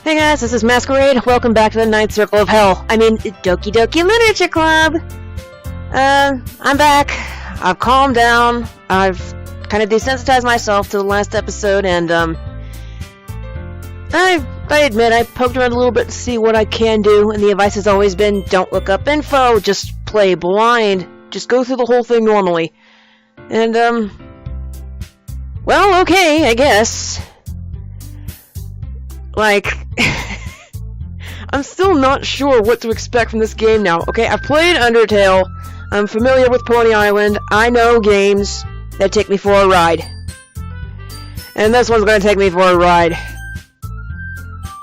Hey guys, this is Masquerade. Welcome back to the Ninth Circle of Hell. Doki Doki Literature Club! I'm back. I've calmed down. I've kind of desensitized myself to the last episode, and, I admit I poked around a little bit to see what I can do, and the advice has always been, don't look up info, just play blind. Just go through the whole thing normally. And, well, okay, I guess. Like, I'm still not sure what to expect from this game now. Okay, I've played Undertale. I'm familiar with Pony Island. I know games that take me for a ride. And this one's gonna take me for a ride.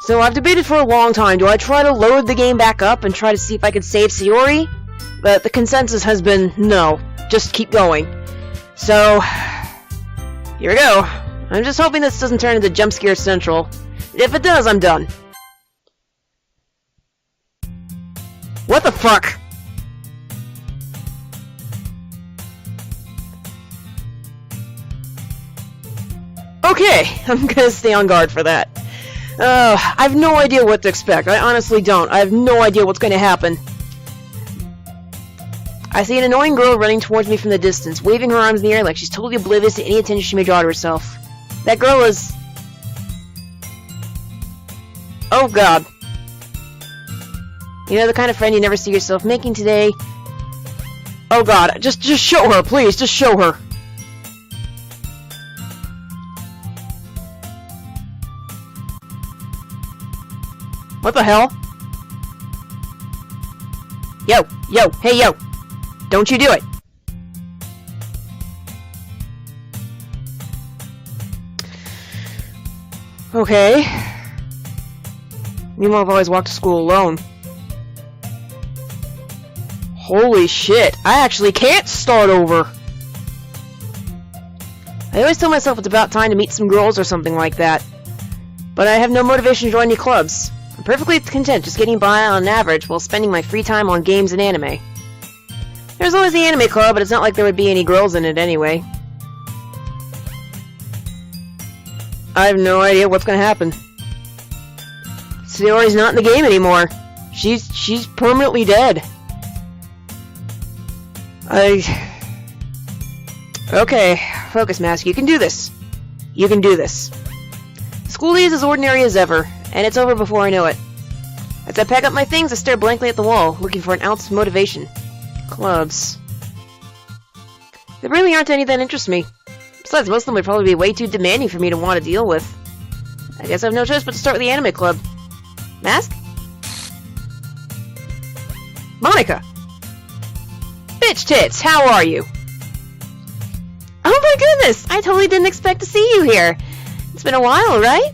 So I've debated for a long time. Do I try to load the game back up and try to see if I can save Saiyori? But the consensus has been, no. Just keep going. So, here we go. I'm just hoping this doesn't turn into Jump Scare Central. If it does, I'm done. What the fuck? Okay, I'm gonna stay on guard for that. I have no idea what to expect. I honestly don't. I have no idea what's gonna happen. I see an annoying girl running towards me from the distance, waving her arms in the air like she's totally oblivious to any attention she may draw to herself. That girl is... oh god. You know, the kind of friend you never see yourself making today. Oh god, just show her, please, just show her. What the hell? Yo, hey yo! Don't you do it! Okay. Meanwhile, I've always walked to school alone. Holy shit, I actually can't start over! I always tell myself it's about time to meet some girls or something like that. But I have no motivation to join any clubs. I'm perfectly content just getting by on average while spending my free time on games and anime. There's always the anime club, but it's not like there would be any girls in it anyway. I have no idea what's gonna happen. Saiyori's not in the game anymore. She's permanently dead. Okay, focus, Mask. You can do this. You can do this. School is as ordinary as ever, and it's over before I know it. As I pack up my things, I stare blankly at the wall, looking for an ounce of motivation. Clubs. There really aren't any that interest me. Besides, most of them would probably be way too demanding for me to want to deal with. I guess I have no choice but to start with the anime club. Mask? Monika! Bitch tits, how are you? Oh my goodness! I totally didn't expect to see you here. It's been a while, right?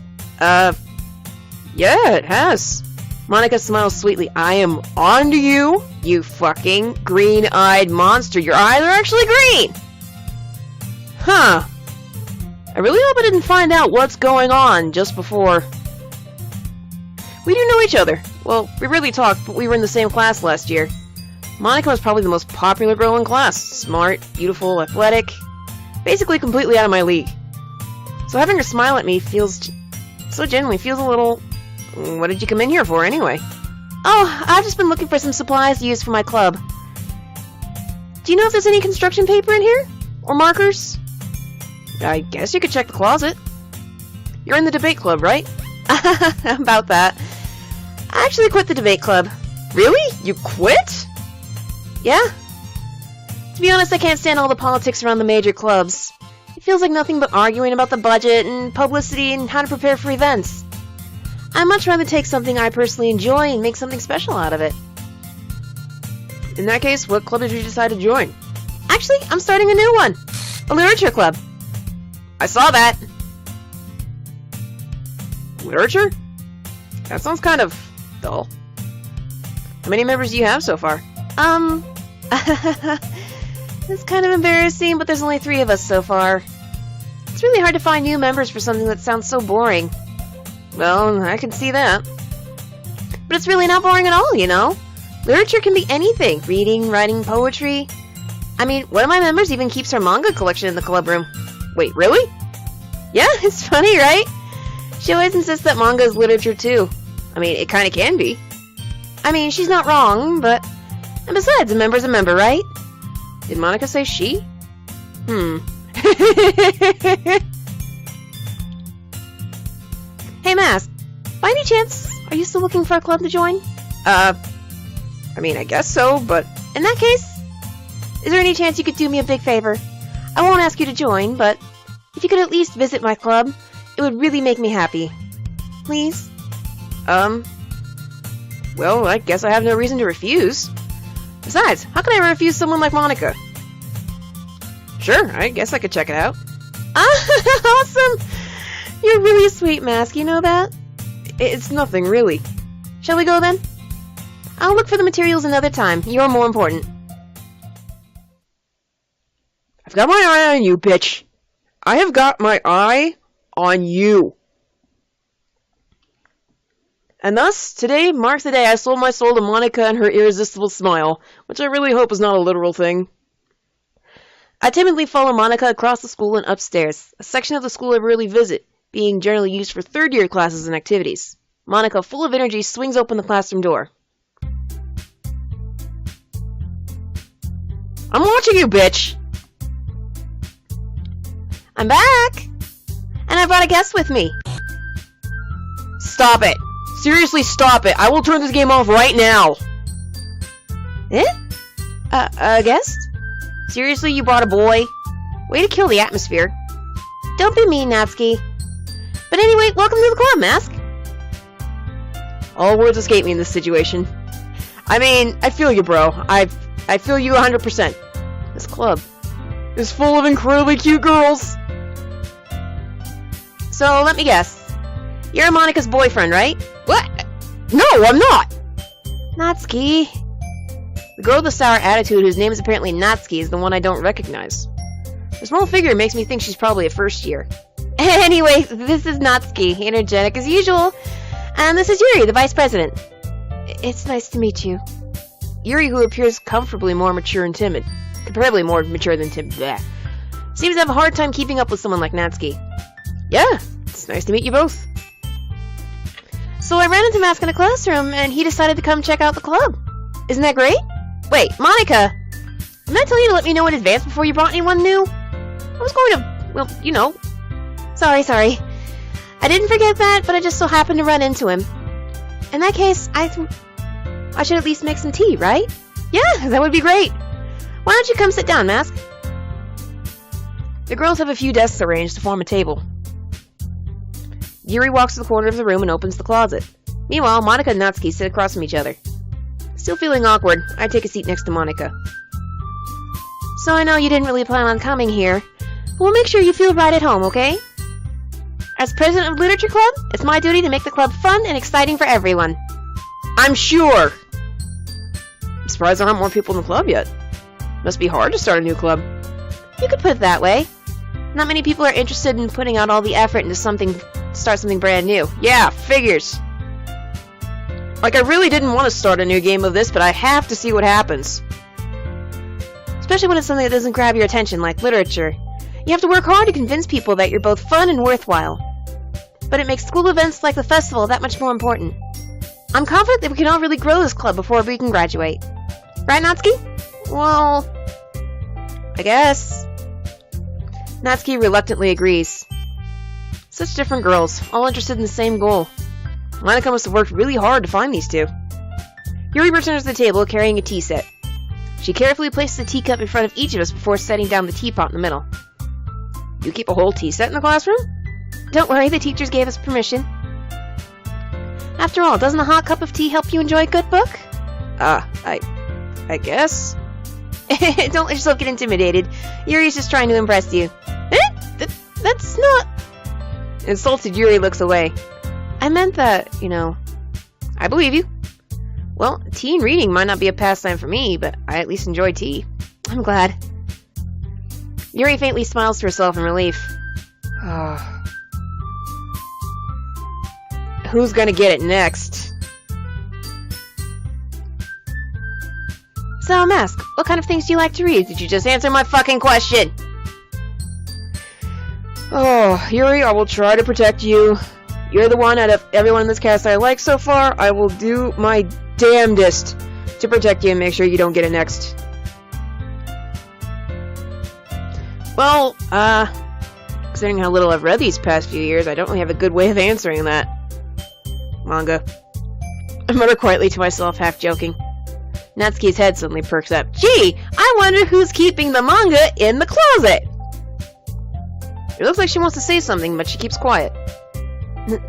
Yeah, it has. Monika smiles sweetly. I am on to you, you fucking green-eyed monster. Your eyes are actually green! Huh. I really hope I didn't find out what's going on just before. We do know each other. Well, we really talked, but we were in the same class last year. Monika was probably the most popular girl in class. Smart, beautiful, athletic. Basically completely out of my league. So having her smile at me feels... so genuinely, feels a little... what did you come in here for, anyway? Oh, I've just been looking for some supplies to use for my club. Do you know if there's any construction paper in here? Or markers? I guess you could check the closet. You're in the debate club, right? About that. I actually quit the debate club. Really? You quit? Yeah. To be honest, I can't stand all the politics around the major clubs. It feels like nothing but arguing about the budget and publicity and how to prepare for events. I'd much rather take something I personally enjoy and make something special out of it. In that case, what club did you decide to join? Actually, I'm starting a new one. A literature club. I saw that. Literature? That sounds kind of dull. How many members do you have so far? It's kind of embarrassing, but there's only 3 of us so far. It's really hard to find new members for something that sounds so boring. Well, I can see that. But it's really not boring at all, you know? Literature can be anything. Reading, writing, poetry. I mean, one of my members even keeps her manga collection in the club room. Wait, really? Yeah, it's funny, right? She always insists that manga is literature too. I mean, it kinda can be. I mean, she's not wrong, but... And besides, a member's a member, right? Did Monika say she? Hey, Mask. By any chance, are you still looking for a club to join? I mean, I guess so, but... In that case, is there any chance you could do me a big favor? I won't ask you to join, but if you could at least visit my club, it would really make me happy. Please? Well, I guess I have no reason to refuse. Besides, how can I refuse someone like Monika? Sure, I guess I could check it out. Awesome! You're really sweet, Mask, you know that? It's nothing, really. Shall we go, then? I'll look for the materials another time. You're more important. I've got my eye on you, bitch. I have got my eye on you. And thus, today marks the day I sold my soul to Monika and her irresistible smile, which I really hope is not a literal thing. I timidly follow Monika across the school and upstairs, a section of the school I rarely visit, being generally used for third-year classes and activities. Monika, full of energy, swings open the classroom door. I'm watching you, bitch! I'm back! And I brought a guest with me. Stop it! Seriously, stop it! I will turn this game off right now! Eh? A guest? Seriously, you brought a boy? Way to kill the atmosphere. Don't be mean, Natsuki. But anyway, welcome to the club, Mask. All words escape me in this situation. I mean, I feel you, bro. I feel you 100%. This club is full of incredibly cute girls. So, let me guess. You're Monika's boyfriend, right? What? No, I'm not! Natsuki. The girl with the sour attitude, whose name is apparently Natsuki, is the one I don't recognize. Her small figure makes me think she's probably a first year. Anyway, this is Natsuki, energetic as usual. And this is Yuri, the vice president. It's nice to meet you. Yuri, who appears comfortably more mature and timid. Comparably more mature than timid. Bleh. Seems to have a hard time keeping up with someone like Natsuki. Yeah, it's nice to meet you both. So I ran into Mask in a classroom, and he decided to come check out the club. Isn't that great? Wait, Monika! Didn't I tell you to let me know in advance before you brought anyone new? I was going to, well, you know. Sorry. I didn't forget that, but I just so happened to run into him. In that case, I should at least make some tea, right? Yeah, that would be great. Why don't you come sit down, Mask? The girls have a few desks arranged to form a table. Yuri walks to the corner of the room and opens the closet. Meanwhile, Monika and Natsuki sit across from each other. Still feeling awkward, I take a seat next to Monika. So I know you didn't really plan on coming here, but we'll make sure you feel right at home, okay? As president of Literature Club, it's my duty to make the club fun and exciting for everyone. I'm sure! I'm surprised there aren't more people in the club yet. Must be hard to start a new club. You could put it that way. Not many people are interested in putting out all the effort into start something brand new. Yeah, figures. Like, I really didn't want to start a new game of this, but I have to see what happens. Especially when it's something that doesn't grab your attention, like literature. You have to work hard to convince people that you're both fun and worthwhile. But it makes school events like the festival that much more important. I'm confident that we can all really grow this club before we can graduate. Right, Natsuki? Well, I guess. Natsuki reluctantly agrees. Such different girls, all interested in the same goal. Monika must have worked really hard to find these two. Yuri returns to the table carrying a tea set. She carefully places a teacup in front of each of us before setting down the teapot in the middle. You keep a whole tea set in the classroom? Don't worry, the teachers gave us permission. After all, doesn't a hot cup of tea help you enjoy a good book? I guess. Don't let yourself get intimidated. Yuri's just trying to impress you. That's not... Insulted Yuri looks away. I meant that, you know... I believe you. Well, tea and reading might not be a pastime for me, but I at least enjoy tea. I'm glad. Yuri faintly smiles to herself in relief. Who's gonna get it next? So, Mask, what kind of things do you like to read? Did you just answer my fucking question? Oh, Yuri, I will try to protect you. You're the one out of everyone in this cast I like so far. I will do my damnedest to protect you and make sure you don't get it next. Well, considering how little I've read these past few years, I don't really have a good way of answering that. Manga. I mutter quietly to myself, half joking. Natsuki's head suddenly perks up. Gee, I wonder who's keeping the manga in the closet! It looks like she wants to say something, but she keeps quiet.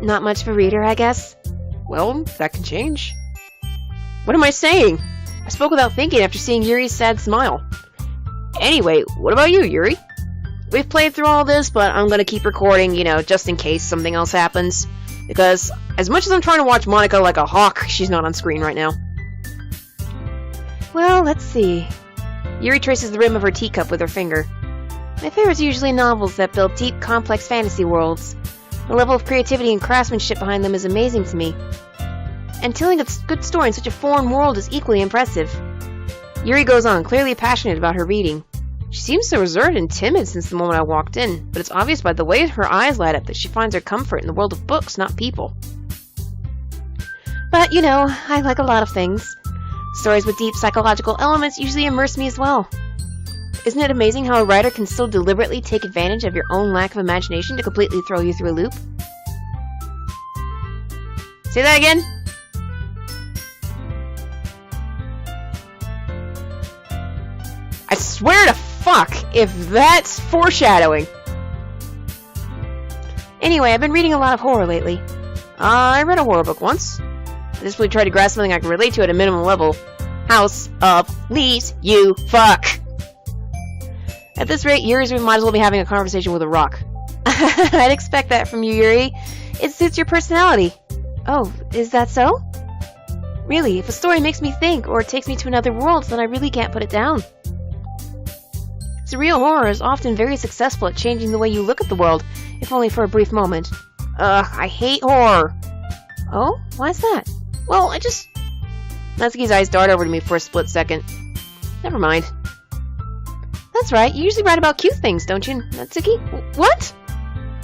Not much of a reader, I guess? Well, that can change. What am I saying? I spoke without thinking after seeing Yuri's sad smile. Anyway, what about you, Yuri? We've played through all this, but I'm gonna keep recording, you know, just in case something else happens. Because, as much as I'm trying to watch Monika like a hawk, she's not on screen right now. Well, let's see. Yuri traces the rim of her teacup with her finger. My favorites are usually novels that build deep, complex fantasy worlds. The level of creativity and craftsmanship behind them is amazing to me. And telling a good story in such a foreign world is equally impressive. Yuri goes on, clearly passionate about her reading. She seems so reserved and timid since the moment I walked in, but it's obvious by the way her eyes light up that she finds her comfort in the world of books, not people. But, you know, I like a lot of things. Stories with deep psychological elements usually immerse me as well. Isn't it amazing how a writer can still deliberately take advantage of your own lack of imagination to completely throw you through a loop? Say that again? I swear to fuck if that's foreshadowing. Anyway, I've been reading a lot of horror lately. I read a horror book once. I just really tried to grasp something I can relate to at a minimum level. House of Leaves, you fuck! At this rate, Yuri's might as well be having a conversation with a rock. I'd expect that from you, Yuri. It suits your personality. Oh, is that so? Really, if a story makes me think, or takes me to another world, then I really can't put it down. Surreal horror is often very successful at changing the way you look at the world, if only for a brief moment. I hate horror. Oh? Why's that? Well, Natsuki's eyes dart over to me for a split second. Never mind. That's right, you usually write about cute things, don't you, Natsuki? What?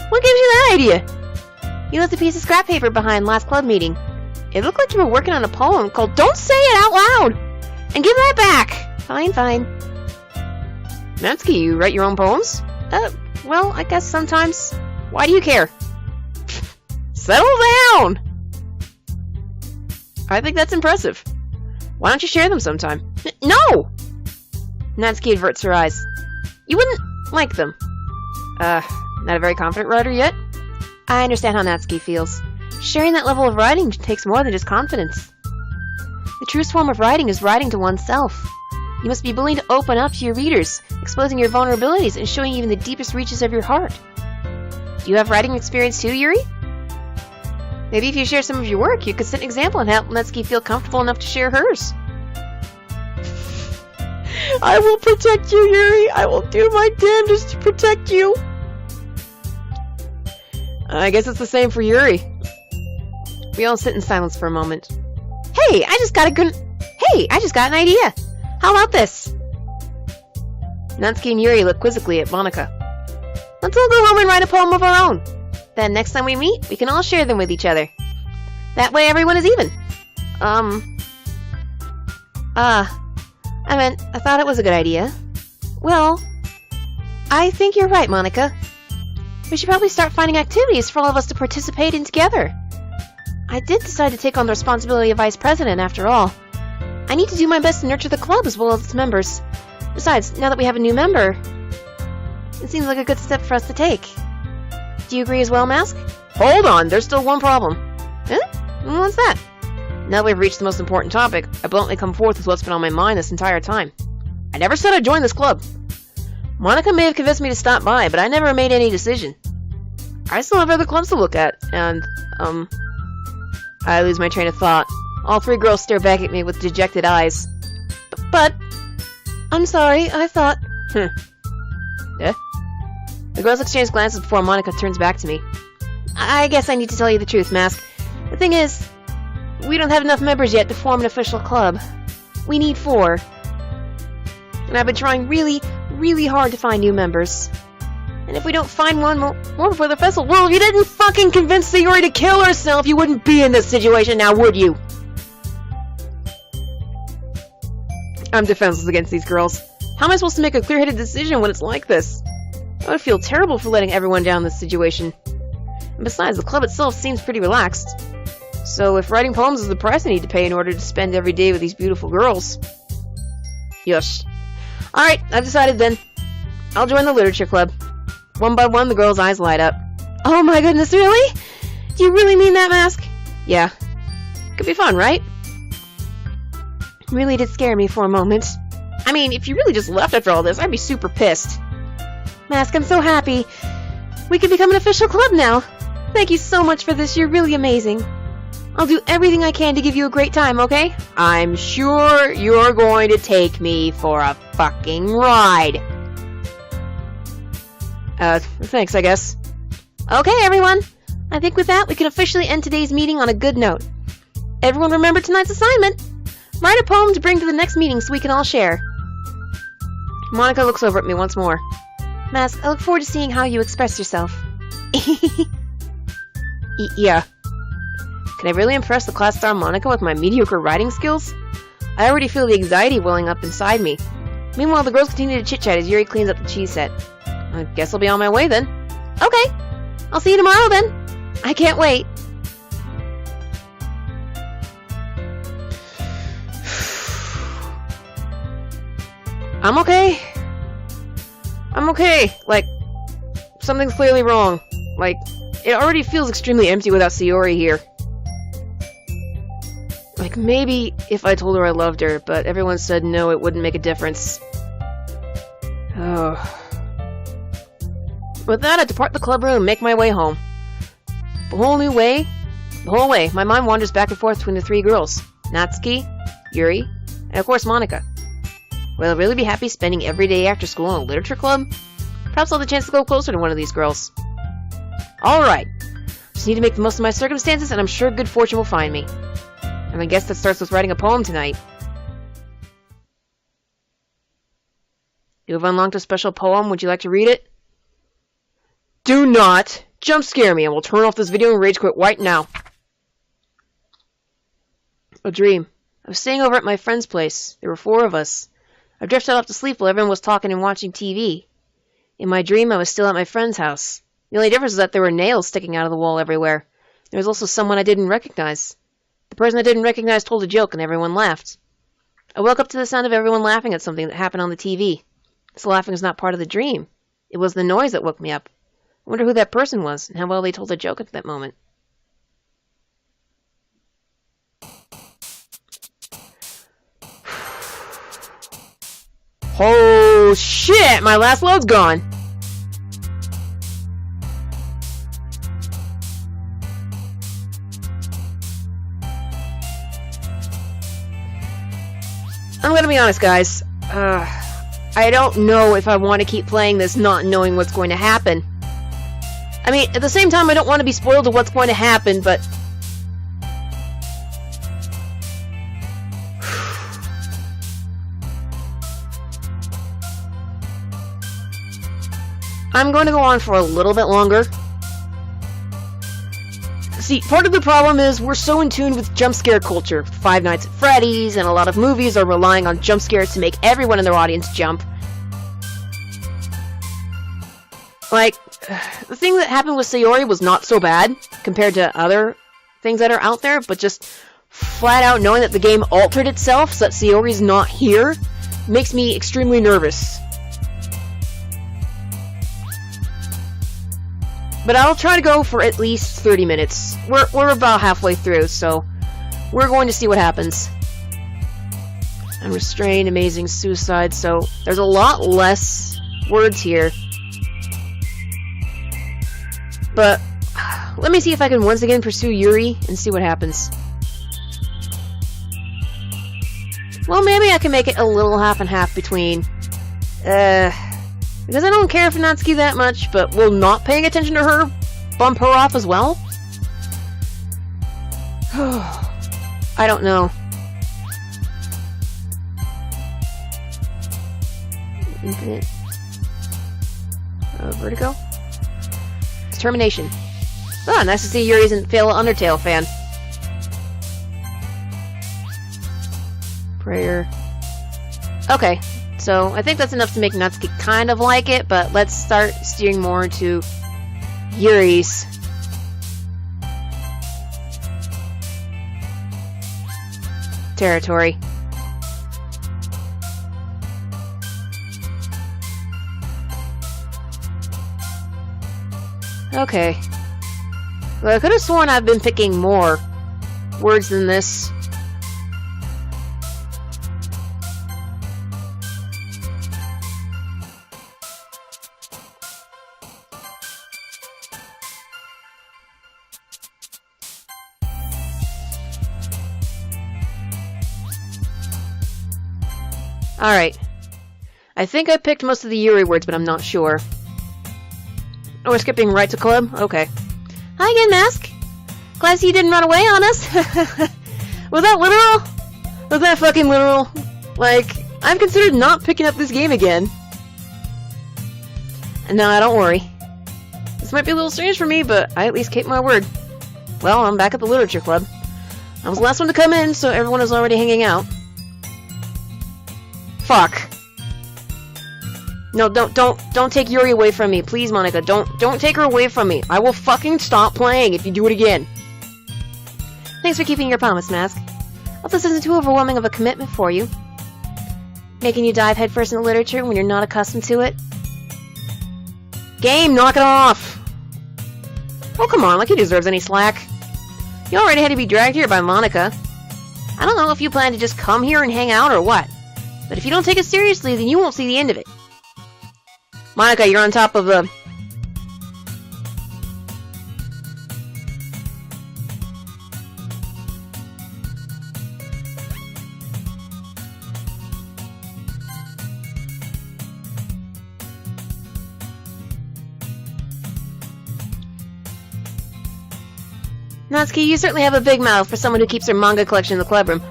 What gave you that idea? You left a piece of scrap paper behind last club meeting. It looked like you were working on a poem called Don't Say It Out Loud! And give that back! Fine, fine. Natsuki, you write your own poems? Well, I guess sometimes. Why do you care? Settle down! I think that's impressive. Why don't you share them sometime? No! Natsuki averts her eyes. You wouldn't like them. Not a very confident writer yet? I understand how Natsuki feels. Sharing that level of writing takes more than just confidence. The truest form of writing is writing to oneself. You must be willing to open up to your readers, exposing your vulnerabilities and showing even the deepest reaches of your heart. Do you have writing experience too, Yuri? Maybe if you share some of your work, you could set an example and help Natsuki feel comfortable enough to share hers. I will protect you, Yuri! I will do my damnedest to protect you! I guess it's the same for Yuri. We all sit in silence for a moment. Hey, I just got an idea! How about this? Natsuki and Yuri look quizzically at Monika. Let's all go home and write a poem of our own. Then next time we meet, we can all share them with each other. That way everyone is even. I thought it was a good idea. Well, I think you're right, Monika. We should probably start finding activities for all of us to participate in together. I did decide to take on the responsibility of vice president, after all. I need to do my best to nurture the club as well as its members. Besides, now that we have a new member, it seems like a good step for us to take. Do you agree as well, Mask? Hold on, there's still one problem. Huh? What's that? Now that we've reached the most important topic, I bluntly come forth with what's been on my mind this entire time. I never said I'd join this club. Monika may have convinced me to stop by, but I never made any decision. I still have other clubs to look at, and, I lose my train of thought. All three girls stare back at me with dejected eyes. But, I'm sorry, I thought... Eh? The girls exchange glances before Monika turns back to me. I guess I need to tell you the truth, Mask. The thing is, we don't have enough members yet to form an official club. We need 4. And I've been trying really, really hard to find new members. And And if we don't find one more before the festival, well, if you didn't fucking convince Saiyori to kill herself, you wouldn't be in this situation now, would you? I'm defenseless against these girls. How am I supposed to make a clear-headed decision when it's like this? I would feel terrible for letting everyone down in this situation. And besides, the club itself seems pretty relaxed. So if writing poems is the price I need to pay in order to spend every day with these beautiful girls... Yush. Alright, I've decided then. I'll join the literature club. One by one, the girls' eyes light up. Oh my goodness, really? Do you really mean that, Mask? Yeah. Could be fun, right? Really did scare me for a moment. I mean, if you really just left after all this, I'd be super pissed. Mask, I'm so happy. We could become an official club now. Thank you so much for this, you're really amazing. I'll do everything I can to give you a great time, okay? I'm sure you're going to take me for a fucking ride. Thanks, I guess. Okay, everyone. I think with that, we can officially end today's meeting on a good note. Everyone remember tonight's assignment. Write a poem to bring to the next meeting so we can all share. Monika looks over at me once more. Mask, I look forward to seeing how you express yourself. Yeah. Can I really impress the class star Monika with my mediocre writing skills? I already feel the anxiety welling up inside me. Meanwhile, the girls continue to chit-chat as Yuri cleans up the cheese set. I guess I'll be on my way then. Okay. I'll see you tomorrow then. I can't wait. I'm okay. I'm okay. Like, something's clearly wrong. Like, it already feels extremely empty without Saiyori here. Like, maybe if I told her I loved her, but everyone said no, it wouldn't make a difference. Oh. With that, I depart the club room and make my way home. The whole way, my mind wanders back and forth between the three girls. Natsuki, Yuri, and of course Monika. Will I really be happy spending every day after school in a literature club? Perhaps I'll have the chance to go closer to one of these girls. Alright. Just need to make the most of my circumstances, and I'm sure good fortune will find me. And I guess that starts with writing a poem tonight. You have unlocked a special poem. Would you like to read it? Do not jump scare me. I will turn off this video and rage quit right now. A dream. I was staying over at my friend's place. There were 4 of us. I drifted off to sleep while everyone was talking and watching TV. In my dream, I was still at my friend's house. The only difference is that there were nails sticking out of the wall everywhere. There was also someone I didn't recognize. The person I didn't recognize told a joke and everyone laughed. I woke up to the sound of everyone laughing at something that happened on the TV. This laughing was not part of the dream. It was the noise that woke me up. I wonder who that person was, and how well they told a joke at that moment. Oh shit! My last load's gone! I'm gonna be honest, guys. I don't know if I want to keep playing this not knowing what's going to happen. I mean, at the same time, I don't want to be spoiled of what's going to happen, but... I'm going to go on for a little bit longer. See, part of the problem is we're so in tune with jump scare culture. Five Nights at Freddy's and a lot of movies are relying on jump scares to make everyone in their audience jump. Like, the thing that happened with Saiyori was not so bad compared to other things that are out there, but just flat out knowing that the game altered itself so that Saiyori's not here makes me extremely nervous. But I'll try to go for at least 30 minutes. We're about halfway through, so we're going to see what happens. Unrestrained, amazing suicide, so there's a lot less words here. But let me see if I can once again pursue Yuri and see what happens. Well, maybe I can make it a little half and half between, because I don't care for Natsuki that much, but will not paying attention to her bump her off as well? I don't know. Infinite. Vertigo? determination. Ah, nice to see Yuri isn't a Undertale fan. Prayer. Okay, so I think that's enough to make Natsuki kind of like it, but let's start steering more to Yuri's territory. Okay. Well, I could have sworn I've been picking more words than this. Alright. I think I picked most of the Yuri words, but I'm not sure. Oh, we're skipping right to club? Okay. Hi again, Mask! Glad to see you didn't run away on us! Was that literal? Was that fucking literal? Like, I've considered not picking up this game again. Nah, don't worry. This might be a little strange for me, but I at least kept my word. Well, I'm back at the literature club. I was the last one to come in, so everyone was already hanging out. Fuck. No, don't take Yuri away from me. Please, Monika, don't take her away from me. I will fucking stop playing if you do it again. Thanks for keeping your promise, Mask. Hope this isn't too overwhelming of a commitment for you. Making you dive headfirst into literature when you're not accustomed to it. Game, knock it off! Oh, come on, like he deserves any slack. You already had to be dragged here by Monika. I don't know if you plan to just come here and hang out or what. But if you don't take it seriously, then you won't see the end of it. Monika, you're on top of the... Natsuki, you certainly have a big mouth for someone who keeps her manga collection in the club room.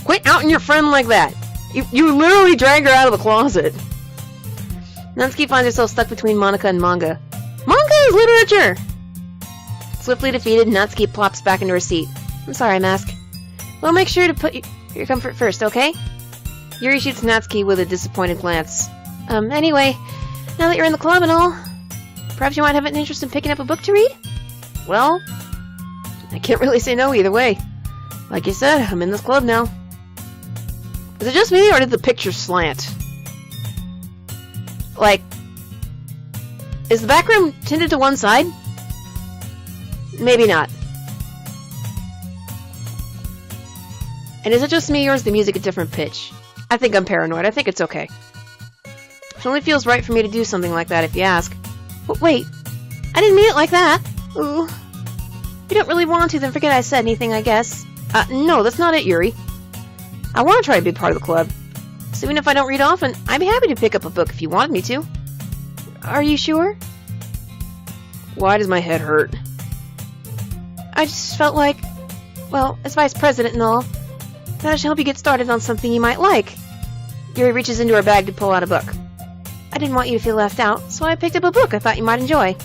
Quit outing your friend like that. You literally dragged her out of the closet. Natsuki finds herself stuck between Monika and manga. Manga is literature! Swiftly defeated, Natsuki plops back into her seat. I'm sorry, Mask. Well, make sure to put your comfort first, okay? Yuri shoots Natsuki with a disappointed glance. Anyway, now that you're in the club and all, perhaps you might have an interest in picking up a book to read? Well, I can't really say no either way. Like you said, I'm in this club now. Is it just me, or did the picture slant? Like, is the background tinted to one side? Maybe not. And is it just me, or is the music a different pitch? I think I'm paranoid. I think it's okay. It only feels right for me to do something like that if you ask. But wait, I didn't mean it like that. Ooh. If you don't really want to, then forget I said anything, I guess. No, that's not it, Yuri. I want to try to be part of the club. So even if I don't read often, I'd be happy to pick up a book if you wanted me to. Are you sure? Why does my head hurt? I just felt like, well, as vice president and all, that I should help you get started on something you might like. Yuri reaches into her bag to pull out a book. I didn't want you to feel left out, so I picked up a book I thought you might enjoy.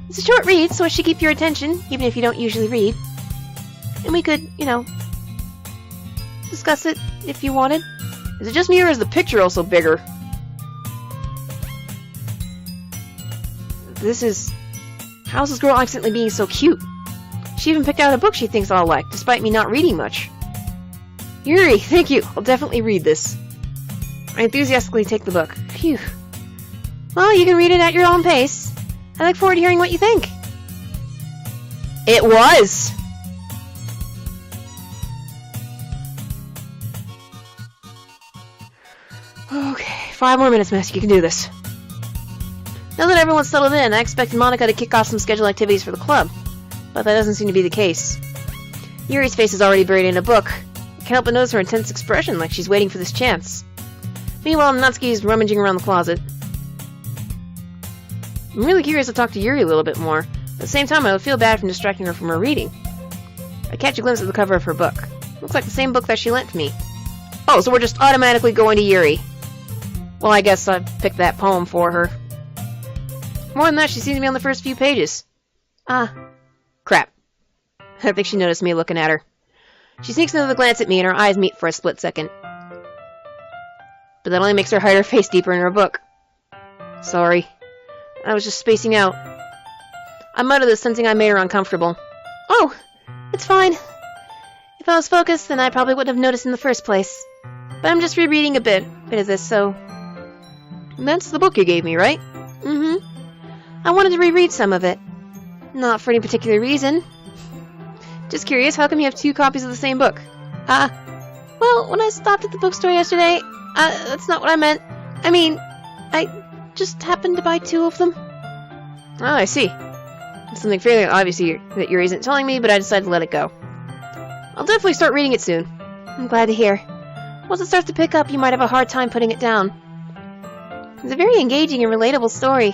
It's a short read, so it should keep your attention, even if you don't usually read. And we could, you know, discuss it if you wanted. Is it just me, or is the picture also bigger? How's this girl accidentally being so cute? She even picked out a book she thinks I'll like, despite me not reading much. Yuri, thank you. I'll definitely read this. I enthusiastically take the book. Phew. Well, you can read it at your own pace. I look forward to hearing what you think. It was! Okay, 5 more minutes, Mask. You can do this. Now that everyone's settled in, I expected Monika to kick off some scheduled activities for the club. But that doesn't seem to be the case. Yuri's face is already buried in a book. I can't help but notice her intense expression, like she's waiting for this chance. Meanwhile, Natsuki is rummaging around the closet. I'm really curious to talk to Yuri a little bit more. At the same time, I would feel bad from distracting her from her reading. I catch a glimpse of the cover of her book. Looks like the same book that she lent me. Oh, so we're just automatically going to Yuri. Well, I guess I picked that poem for her. More than that, she seems to be on the first few pages. Crap. I don't think she noticed me looking at her. She sneaks another glance at me and our eyes meet for a split second. But that only makes her hide her face deeper in her book. Sorry. I was just spacing out. I muttered this, sensing I made her uncomfortable. Oh, it's fine. If I was focused, then I probably wouldn't have noticed in the first place. But I'm just rereading a bit of this, so... That's the book you gave me, right? Mm-hmm. I wanted to reread some of it. Not for any particular reason. Just curious, how come you have 2 copies of the same book? Well, when I stopped at the bookstore yesterday, that's not what I meant. I mean, I just happened to buy 2 of them. Oh, I see. It's something fairly obvious that Yuri isn't telling me, but I decided to let it go. I'll definitely start reading it soon. I'm glad to hear. Once it starts to pick up, you might have a hard time putting it down. It's a very engaging and relatable story.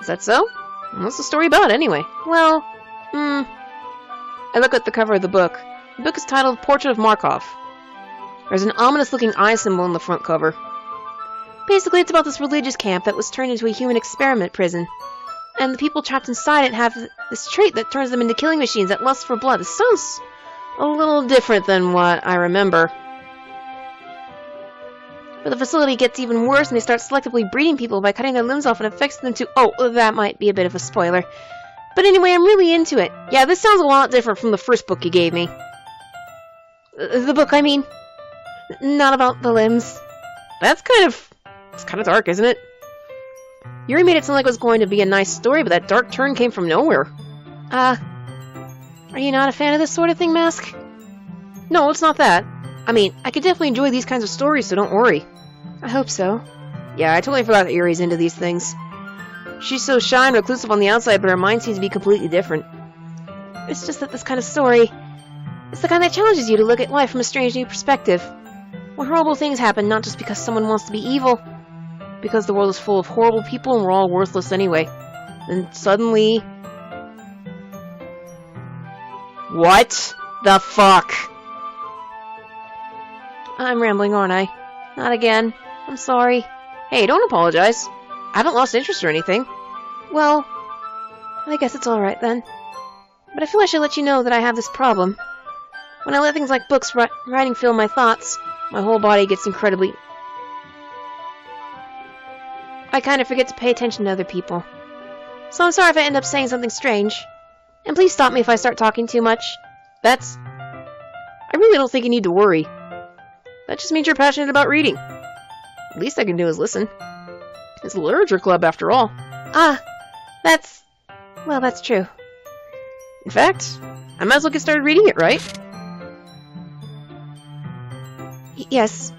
Is that so? What's the story about, anyway? Well, I look at the cover of the book. The book is titled Portrait of Markov. There's an ominous-looking eye symbol on the front cover. Basically, it's about this religious camp that was turned into a human experiment prison. And the people trapped inside it have this trait that turns them into killing machines that lust for blood. This sounds a little different than what I remember. But the facility gets even worse and they start selectively breeding people by cutting their limbs off and affixing them to... Oh, that might be a bit of a spoiler. But anyway, I'm really into it. Yeah, this sounds a lot different from the first book you gave me. The book, I mean. Not about the limbs. It's kind of dark, isn't it? Yuri made it sound like it was going to be a nice story, but that dark turn came from nowhere. Are you not a fan of this sort of thing, Mask? No, it's not that. I mean, I could definitely enjoy these kinds of stories, so don't worry. I hope so. Yeah, I totally forgot that Yuri's into these things. She's so shy and reclusive on the outside, but her mind seems to be completely different. It's just that this kind of story... It's the kind that challenges you to look at life from a strange new perspective. When horrible things happen, not just because someone wants to be evil, because the world is full of horrible people and we're all worthless anyway. Then suddenly... What the fuck? I'm rambling, aren't I? Not again. I'm sorry. Hey, don't apologize. I haven't lost interest or anything. Well, I guess it's alright then. But I feel I should let you know that I have this problem. When I let things like books, writing fill my thoughts, my whole body gets incredibly... I kind of forget to pay attention to other people. So I'm sorry if I end up saying something strange. And please stop me if I start talking too much. I really don't think you need to worry. That just means you're passionate about reading. The least I can do is listen. It's a literature club, after all. That's true. In fact, I might as well get started reading it, right? Yes.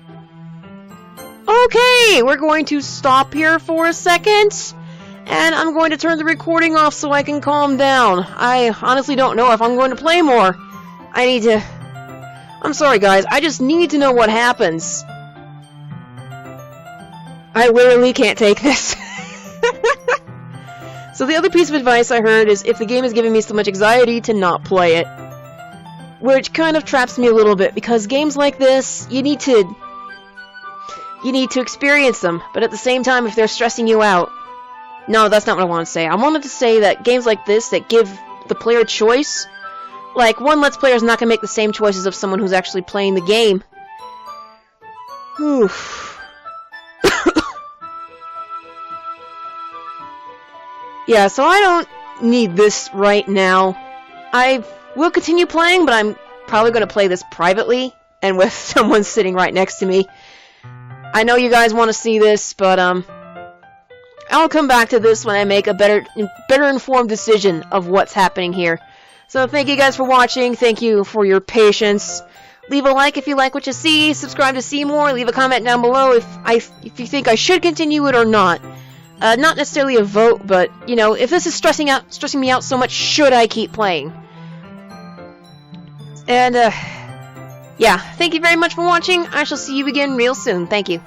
Okay, we're going to stop here for a second. And I'm going to turn the recording off so I can calm down. I honestly don't know if I'm going to play more. I'm sorry, guys. I just need to know what happens. I literally can't take this. So the other piece of advice I heard is if the game is giving me so much anxiety to not play it. Which kind of traps me a little bit, because games like this, you need to experience them, but at the same time, if they're stressing you out... No, that's not what I wanted to say. I wanted to say that games like this that give the player choice, like, one Let's Player is not going to make the same choices of someone who's actually playing the game. Oof. Yeah, so I don't need this right now. I will continue playing, but I'm probably going to play this privately, and with someone sitting right next to me. I know you guys want to see this, but, I'll come back to this when I make a better informed decision of what's happening here. So thank you guys for watching, thank you for your patience. Leave a like if you like what you see, subscribe to see more, leave a comment down below if you think I should continue it or not. Not necessarily a vote, but, you know, if this is stressing me out so much, should I keep playing? And, yeah, thank you very much for watching. I shall see you again real soon. Thank you.